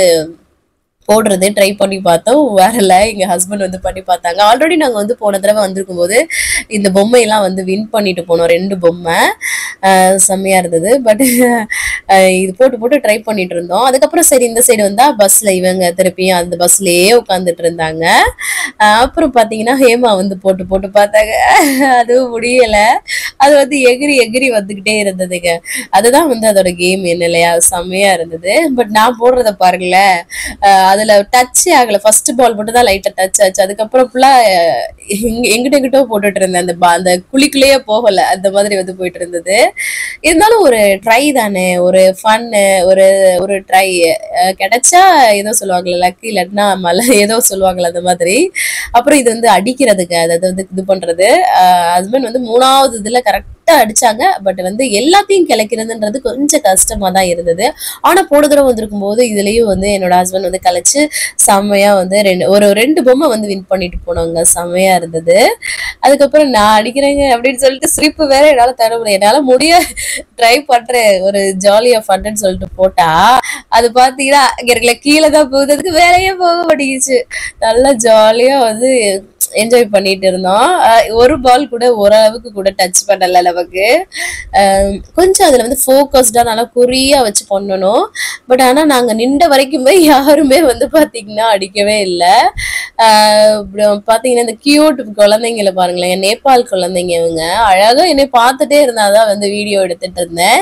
போடுறது ட்ரை பண்ணி பார்த்தோம், வரல. எங்க ஹஸ்பண்ட் வந்து பண்ணி பார்த்தாங்க. ஆல்ரெடி நாங்க வந்து போன தடவை வந்திருக்கும் போது இந்த பொம்மையெல்லாம் வந்து வின் பண்ணிட்டு போனோம், 2 பொம்மை. செம்மையா இருந்தது. பட் இது போட்டு ட்ரை பண்ணிட்டு இருந்தோம். அதுக்கப்புறம் சரி இந்த சைடு வந்தா பஸ்ல இவங்க திருப்பியும் அந்த பஸ்லயே உட்காந்துட்டு இருந்தாங்க. அப்புறம் பாத்தீங்கன்னா ஹேமா வந்து போட்டு பார்த்தாங்க. அதுவும் முடியல. அது வந்து எகிரி எகிரி வந்துகிட்டே இருந்ததுங்க. அதுதான் வந்து அதோட கேம் என்ன இல்லையா, செம்மையா இருந்தது. பட் நான் போடுறத பாருங்களேன், அதுல டச்சே ஆகல. ஃபர்ஸ்ட் பால் மட்டும் தான் லைட்டா டச் ஆச்சு. அதுக்கப்புறம் ஃபுல்லா எங்கிட்ட எங்கிட்டோ போட்டுட்டு இருந்தேன். அந்த குழிக்குள்ளேயே போகல, அந்த மாதிரி வந்து போயிட்டு இருந்தது. இருந்தாலும் ஒரு ட்ரை தானே, ஒரு ஃபன்னு, ஒரு ஒரு ட்ரை கிடைச்சா ஏதோ சொல்லுவாங்கல்ல, லக்கு இல்லாட்டினா மழை ஏதோ சொல்லுவாங்கல்ல, அந்த மாதிரி. அப்புறம் இது வந்து அடிக்கிறதுக்கு, அதாவது வந்து இது பண்றது, ஹஸ்பண்ட் வந்து 3வது இதுல கரெக்டா அடிச்சாங்க. பட் வந்து எல்லாத்தையும் கிளைக்கிறதுன்றது கொஞ்சம் கஷ்டமா தான் இருந்தது. ஆனா போன தடவை வந்திருக்கும் போது இதுலயும் வந்து என்னோட ஹஸ்பண்ட் வந்து கலைச்சு செம்மையா வந்து ஒரு 2 பொம்மை வந்து வின் பண்ணிட்டு போனாங்க. செம்மையா இருந்தது. அதுக்கப்புறம் நான் அடிக்கிறேங்க அப்படின்னு சொல்லிட்டு சிரிப்பு வேற என்னால தர முடியும், என்னால முடிய ட்ரை பண்றேன் ஒரு ஜாலியா ஃபன்னு சொல்லிட்டு போட்டா, அது பாத்தீங்கன்னா இங்க இருக்கல கீழே தான் போகுது, அதுக்கு வேலையே போக மாட்டேங்குச்சு. நல்லா ஜாலியா வந்து என்ஜாய் பண்ணிட்டு இருந்தோம். ஒரு பால் கூட ஓரளவுக்கு கூட டச் பண்ணல நமக்கு. கொஞ்சம் அதுல வந்து ஃபோக்கஸ்டா நல்லா குறியா வச்சு பண்ணணும். பட் ஆனா நாங்க நின்ற வரைக்குமே யாருமே வந்து பாத்தீங்கன்னா அடிக்கவே இல்லை. பாத்தீங்கன்னா இந்த கியூட் குழந்தைங்கள பாருங்களேன், நேபாள் குழந்தைங்க இவங்க. அழகா என்னை பார்த்துட்டே இருந்தாதான் வந்து வீடியோ எடுத்துட்டு இருந்தேன்.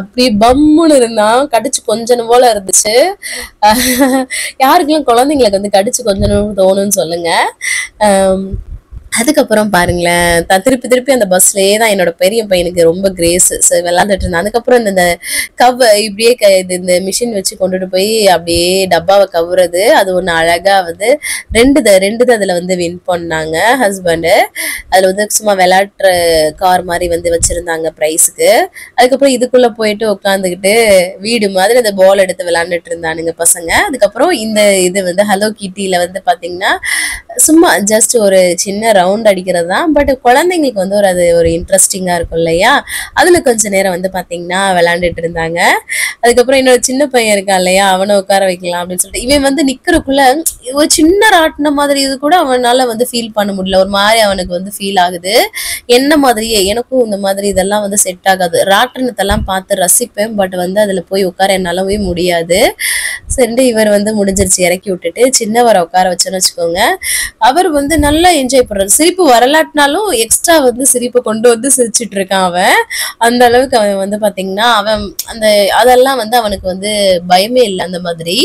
அப்படி பம்முன்னு இருந்தான், கடிச்சு கொஞ்சம் போல இருந்துச்சு. யாருக்கெல்லாம் குழந்தைங்களுக்கு வந்து கடிச்சு கொஞ்சம் தோணும்னு சொல்லுங்க. அதுக்கப்புறம் பாருங்களேன், திருப்பி திருப்பி அந்த பஸ்லயே தான் என்னோட பெரிய பையனுக்கு ரொம்ப கிரேஸ் விளையாண்டுட்டு இருந்தான். அதுக்கப்புறம் இந்த இப்படியே இந்த மிஷின் வச்சு கொண்டுட்டு போய் அப்படியே டப்பாவை கவுறது, அது ஒண்ணு அழகா வந்து ரெண்டு அதுல வந்து வின் பண்ணாங்க ஹஸ்பண்டு. அதுல வந்து சும்மா விளையாட்டுற கார் மாதிரி வந்து வச்சிருந்தாங்க பிரைஸுக்கு. அதுக்கப்புறம் இதுக்குள்ள போயிட்டு உட்காந்துக்கிட்டு வீடு மாதிரி அந்த பால் எடுத்து விளையாண்டுட்டு இருந்தானுங்க பசங்க. அதுக்கப்புறம் இது வந்து ஹலோ கிட்டில வந்து பாத்தீங்கன்னா சும்மா ஜஸ்ட் ஒரு சின்ன ரவுண்ட் அடிக்கிறது தான். பட் குழந்தைங்களுக்கு வந்து அது ஒரு இன்ட்ரெஸ்டிங்கா இருக்கும் இல்லையா, அதுல கொஞ்ச நேரம் வந்து பாத்தீங்கன்னா விளையாண்டுட்டு இருந்தாங்க. அதுக்கப்புறம் இன்னொரு சின்ன பையன் இருக்கான் இல்லையா, அவனை உட்கார வைக்கலாம் அப்படின்னு சொல்லிட்டு இவன் வந்து நிக்கிறதுக்குள்ள ஒரு சின்ன ராட்டின மாதிரி இது கூட அவனால வந்து ஃபீல் பண்ண முடியல. ஒரு மாதிரி அவனுக்கு வந்து ஃபீல் ஆகுது. என்ன மாதிரியே எனக்கும் இந்த மாதிரி இதெல்லாம் வந்து செட் ஆகாது. ராட்டினத்தெல்லாம் பார்த்து ரசிப்பேன், பட் வந்து அதுல போய் உட்கார என்னாலவே முடியாது. சரி, இவர் வந்து முடிஞ்சிருச்சு இறக்கி விட்டுட்டு சின்னவரை உட்கார வச்சோன்னு வச்சுக்கோங்க, அவர் வந்து நல்லா என்ஜாய் பண்றாரு. சிரிப்பு வரலாட்டினாலும் எக்ஸ்ட்ரா வந்து சிரிப்பை கொண்டு வந்து சிரிச்சிட்டு இருக்கான் அவன். அந்த அளவுக்கு அவன் வந்து பாத்தீங்கன்னா அவன் அதெல்லாம் வந்து அவனுக்கு வந்து பயமே இல்லை அந்த மாதிரி.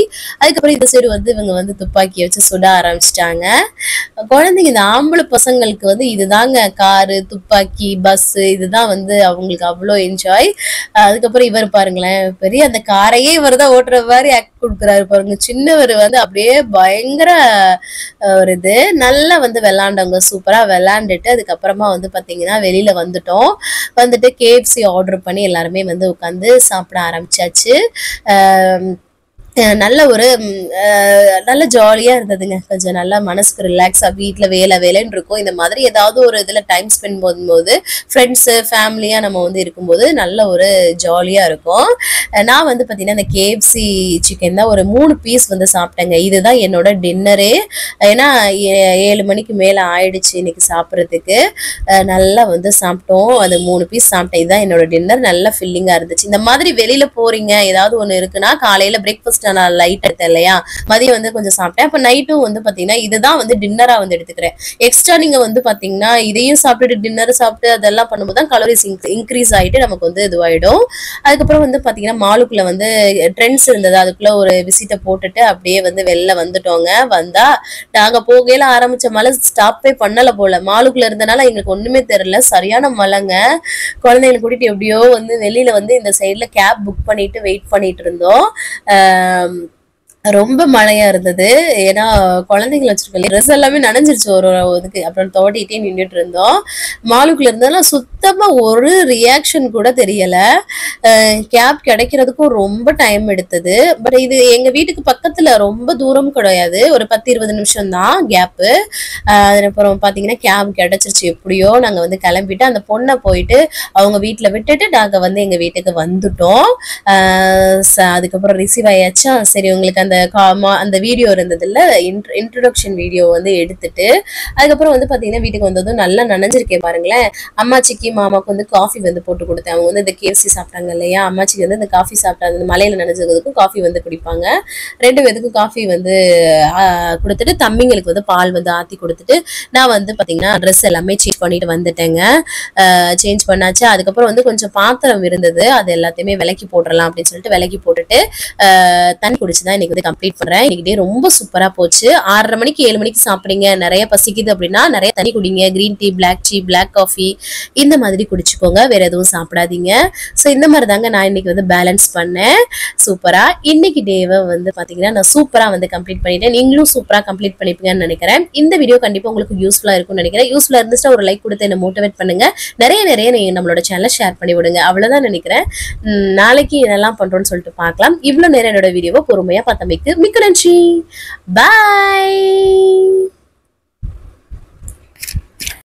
அதுக்கப்புறம் இந்த சைடு வந்து இவங்க வந்து துப்பாக்கி வச்சு சுட ஆரம்பிச்சிட்டாங்க. குழந்தைங்க இந்த ஆம்பளை பசங்களுக்கு வந்து இதுதாங்க காரு, துப்பாக்கி, பஸ், இதுதான் வந்து அவங்களுக்கு அவ்வளோ என்ஜாய். அதுக்கப்புறம் இவர் பாருங்களேன், பெரிய அந்த காரையே இவர் தான் ஓட்டுற மாதிரி ஆக்ட் கொடுக்குறாரு பாருங்க. சின்னவர் வந்து அப்படியே பயங்கர ஒரு இது நல்லா வந்து விளையாண்டவங்க, சூப்பரா விளையாண்டுட்டு அதுக்கப்புறமா வந்து பாத்தீங்கன்னா வெளியில வந்துட்டு KFC ஆர்டர் பண்ணி எல்லாருமே வந்து உட்காந்து சாப்பிட ஆரம்பிச்சாச்சு. நல்ல ஜாலியா இருந்ததுங்க. கொஞ்சம் நல்லா மனசுக்கு ரிலாக்ஸா, வீட்டுல வேலைன்னு இருக்கும். இந்த மாதிரி ஏதாவது ஒரு இதுல டைம் ஸ்பெண்ட் பண்ணும்போது ஃப்ரெண்ட்ஸ் ஃபேமிலியா நம்ம வந்து இருக்கும்போது நல்ல ஒரு ஜாலியா இருக்கும். நான் வந்து பாத்தீங்கன்னா இந்த KFC சிக்கன் தான் ஒரு 3 பீஸ் வந்து சாப்பிட்டேங்க. இதுதான் என்னோட டின்னரே. ஏன்னா 7 மணிக்கு மேல ஆயிடுச்சு இன்னைக்கு சாப்பிட்றதுக்கு. நல்லா வந்து சாப்பிட்டோம். அது 3 பீஸ் சாப்பிட்டேன். இதுதான் என்னோட டின்னர். நல்லா ஃபில்லிங்கா இருந்துச்சு. இந்த மாதிரி வெளியில போறீங்க, ஏதாவது ஒண்ணு இருக்குன்னா, காலையில பிரேக்ஃபாஸ்ட் நான் லைட் எடுத்தேன் இல்லையா, மதியம் வந்து கொஞ்சம் சாப்பிட்டேன். அப்ப நைட்டும் வந்து பாத்தீங்கன்னா இதுதான் வந்து டின்னரா வந்து எடுத்துக்கிறேன். எக்ஸ்ட்ரா நீங்க வந்து பாத்தீங்கன்னா இதையும் சாப்பிட்டுட்டு டின்னர் சாப்பிட்டு அதெல்லாம் பண்ணும்போது தான் கலோரிஸ் இன்க்ரீஸ் ஆயிட்டு நமக்கு வந்து இதுவாயிடும். அதுக்கப்புறம் வந்து பாத்தீங்கன்னா மாலுக்குள்ள வந்து ட்ரெண்ட்ஸ் இருந்தது, அதுக்குள்ள ஒரு விசிட்டை போட்டுட்டு அப்படியே வந்து வெளில வந்துட்டோங்க. வந்தா நாங்க போகையில ஆரம்பிச்ச மழை ஸ்டாப்பே பண்ணல போல. மாலுக்குள்ள இருந்தனால எங்களுக்கு ஒண்ணுமே தெரியல, சரியான மழைங்க. குழந்தைங்களை கூட்டிட்டு எப்படியோ வந்து வெளியில வந்து இந்த சைட்ல கேப் புக் பண்ணிட்டு வெயிட் பண்ணிட்டு இருந்தோம். ரொம்ப மழையா இருந்தது. ஏன்னா குழந்தைங்களை வச்சிருக்கோம், ட்ரெஸ் எல்லாமே நனைஞ்சிருச்சு ஒரு இதுக்கு. அப்புறம் தோட்டிகிட்டே நின்றுட்டு இருந்தோம். மாலுக்குள்ள இருந்ததுலாம் சுத்தமா ஒரு ரியாக்ஷன் கூட தெரியல. கேப் கிடைக்கிறதுக்கும் ரொம்ப டைம் எடுத்தது. பட் இது எங்க வீட்டுக்கு பக்கத்துல ரொம்ப தூரம் கிடையாது, ஒரு 10-20 நிமிஷம் தான் கேப்பு. அப்புறம் பாத்தீங்கன்னா கேப் கிடைச்சிருச்சு. எப்படியோ நாங்க வந்து கிளம்பிட்டு அந்த பொண்ணை போயிட்டு அவங்க வீட்டுல விட்டுட்டு நாங்க வந்து எங்க வீட்டுக்கு வந்துட்டோம். அதுக்கப்புறம் ரிசீவ் ஆயாச்சா, சரி உங்களுக்கு அந்த அந்த வீடியோ இருந்ததுல இன்ட்ரோடக்ஷன் வீடியோ வந்து எடுத்துட்டு அதுக்கப்புறம் வந்து பாத்தீங்கன்னா வீட்டுக்கு வந்ததும் நல்லா நனைஞ்சிருக்கேன் பாருங்களேன். அம்மாச்சிக்கு மாமாவுக்கு வந்து காஃபி வந்து போட்டு கொடுத்தேன். அவங்க வந்து இந்த கேஎஃப்சி சாப்பிட்டாங்க இல்லையா, அம்மாச்சிக்கு வந்து இந்த காஃபி சாப்பிட்டாங்க, இந்த மலையில நனைஞ்சதுக்கும் காஃபி வந்து குடிப்பாங்க. 2 பேத்துக்கும் காஃபி வந்து கொடுத்துட்டு தம்பிங்களுக்கு வந்து பால் வந்து ஆத்தி கொடுத்துட்டு நான் வந்து பாத்தீங்கன்னா ட்ரெஸ் எல்லாமே சேஞ்ச் பண்ணிட்டு வந்துட்டேங்க. சேஞ்ச் பண்ணாச்சு. அதுக்கப்புறம் வந்து கொஞ்சம் பாத்திரம் இருந்தது, அது எல்லாத்தையுமே விலக்கி போட்டுடலாம் அப்படின்னு சொல்லிட்டு விலக்கி போட்டுட்டு தண்ணி குடிச்சுதான் இன்னைக்கு வந்து கம்ப்ளீட் பண்றேன். இன்னைக்கு டே ரொம்ப சூப்பரா போச்சு. 6:30 மணிக்கு 7 மணிக்கு சாப்பிடுங்க, நிறைய பசிக்குது அப்படின்னா நிறைய தண்ணி குடிங்க. கிரீன் டீ, பிளாக் காஃபி இந்த மாதிரி குடிச்சுக்கோங்க, வேற எதுவும் சாப்பிடாதீங்க. ஸோ இந்த மாதிரி தாங்க நான் இன்னைக்கு வந்து பேலன்ஸ் பண்ணேன் சூப்பரா. இன்னைக்கு டேவை வந்து பாத்தீங்கன்னா நான் சூப்பரா வந்து கம்ப்ளீட் பண்ணிட்டேன். நீங்களும் சூப்பரா கம்ப்ளீட் பண்ணிப்பீங்கன்னு நினைக்கிறேன். இந்த வீடியோ கண்டிப்பா உங்களுக்கு யூஸ்ஃபுல்லா இருக்கும்னு நினைக்கிறேன். யூஸ்ஃபுல்லா இருந்துச்சுன்னா ஒரு லைக் கொடுத்து என்ன மோட்டிவேட் பண்ணுங்க. நிறைய நீங்க நம்மளோட சேனலை ஷேர் பண்ணி விடுங்க. அவ்வளவுதான் நினைக்கிறேன். நாளைக்கு என்னெல்லாம் பண்றோம்னு சொல்லிட்டு பார்க்கலாம். இவ்வளவு நேரம் என்னோட வீடியோவை பொறுமையா பார்த்தமைக்கு மிக்க நன்றி. பாய்.